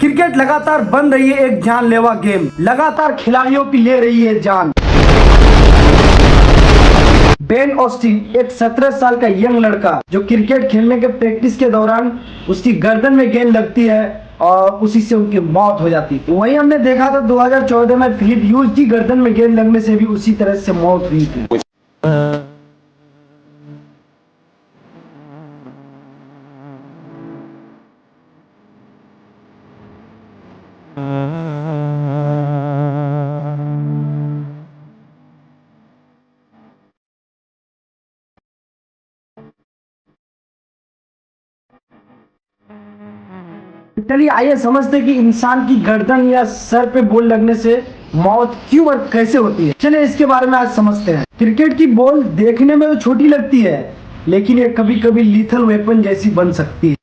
Cricket लगातार बन रही है एक जानलेवा गेम, लगातार खिलाड़ियों की ले रही है जान। बेन ऑस्टिन एक 17 साल का यंग लड़का जो क्रिकेट खेलने के प्रैक्टिस के दौरान उसकी गर्दन में गेंद लगती है और उसी से उनकी मौत हो जाती है। वहीं हमने देखा था 2014 में फिलिप ह्यूज की गर्दन में गेंद लगने से भी उसी तरह से मौत हुई थी। चलिए आइए समझते कि इंसान की गर्दन या सर पे बॉल लगने से मौत क्यों और कैसे होती है। चलिए इसके बारे में आज समझते हैं। क्रिकेट की बॉल देखने में तो छोटी लगती है, लेकिन ये कभी कभी लीथल वेपन जैसी बन सकती है।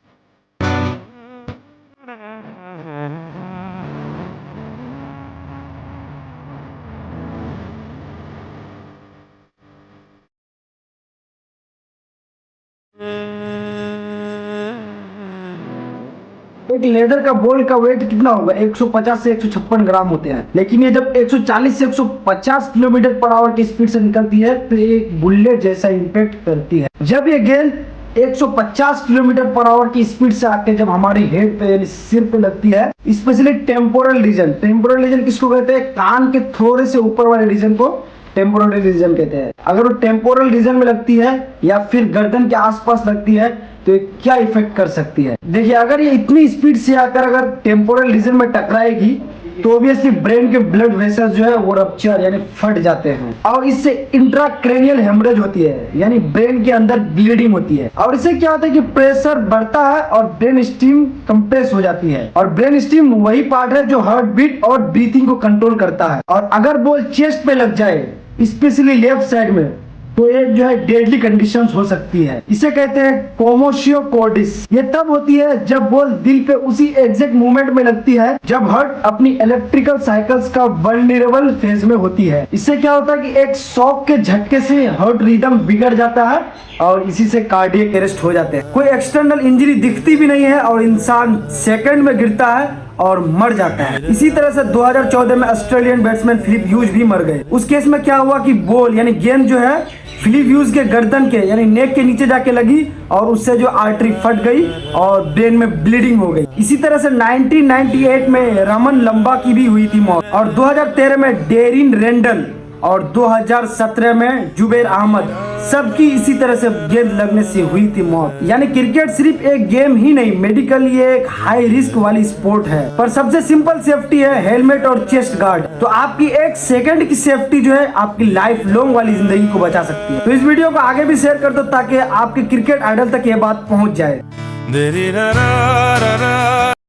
एक लेदर का बॉल का वेट कितना होगा? 150 से 156 ग्राम होते हैं, लेकिन ये जब 140 से 150 किलोमीटर पर आवर की स्पीड से निकलती है तो एक बुलेट जैसा इम्पैक्ट करती है। जब ये गेंद 150 किलोमीटर पर आवर की स्पीड से आके जब हमारी हेड पे यानी सिर पे लगती है, स्पेशली टेम्पोरल रीजन किसको कहते हैं? कान के थोड़े से ऊपर वाले रीजन को टेम्पोरल रीजन कहते हैं। अगर वो टेम्पोरल रीजन में लगती है या फिर गर्दन के आसपास लगती है तो ये क्या इफेक्ट कर सकती है? देखिए, अगर ये इतनी स्पीड से आकर अगर टेम्पोरल रीजन में टकराएगी तो ऑब्वियसली ब्रेन के ब्लड वेसल्स जो है वो रप्चर यानी फट जाते हैं और इससे इंट्राक्रेनियल हेमरेज होती है, यानी ब्रेन के अंदर ब्लीडिंग होती है। और इससे क्या होता है कि प्रेशर बढ़ता है और ब्रेन स्टीम कंप्रेस हो जाती है। और ब्रेन स्टीम वही पार्ट है जो हार्ट बीट और ब्रीथिंग को कंट्रोल करता है। और अगर बॉल चेस्ट पे लग जाए, स्पेशली लेफ्ट साइड में, तो एक जो है डेडली कंडीशंस हो सकती है। इसे कहते हैं कोमोशियो कॉर्डिस। ये तब होती है जब बॉल दिल पे उसी एग्जैक्ट मूवमेंट में लगती है जब हार्ट अपनी इलेक्ट्रिकल साइकिल्स का वल्नरेबल फेज में होती है। इससे क्या होता है कि एक शॉक के झटके से हार्ट रिदम बिगड़ जाता है और इसी से कार्डियक अरेस्ट हो जाते हैं। कोई एक्सटर्नल इंजरी दिखती भी नहीं है और इंसान सेकंड में गिरता है और मर जाता है। इसी तरह से 2014 में ऑस्ट्रेलियन बैट्समैन फिलिप ह्यूज भी मर गए। उस केस में क्या हुआ कि बॉल यानी गेंद जो है फिलिप ह्यूज के गर्दन के यानी नेक के नीचे जाके लगी और उससे जो आर्टरी फट गई और ब्रेन में ब्लीडिंग हो गई। इसी तरह से 1998 में रमन लंबा की भी हुई थी मौत और 2013 में डेरिन रेंडल और 2017 में जुबैर अहमद, सबकी इसी तरह से गेंद लगने से हुई थी मौत। यानी क्रिकेट सिर्फ एक गेम ही नहीं, मेडिकल ये एक हाई रिस्क वाली स्पोर्ट है। पर सबसे सिंपल सेफ्टी है हेलमेट और चेस्ट गार्ड। तो आपकी एक सेकंड की सेफ्टी जो है आपकी लाइफ लॉन्ग वाली जिंदगी को बचा सकती है। तो इस वीडियो को आगे भी शेयर कर दो ताकि आपके क्रिकेट आइडल तक ये बात पहुंच जाए।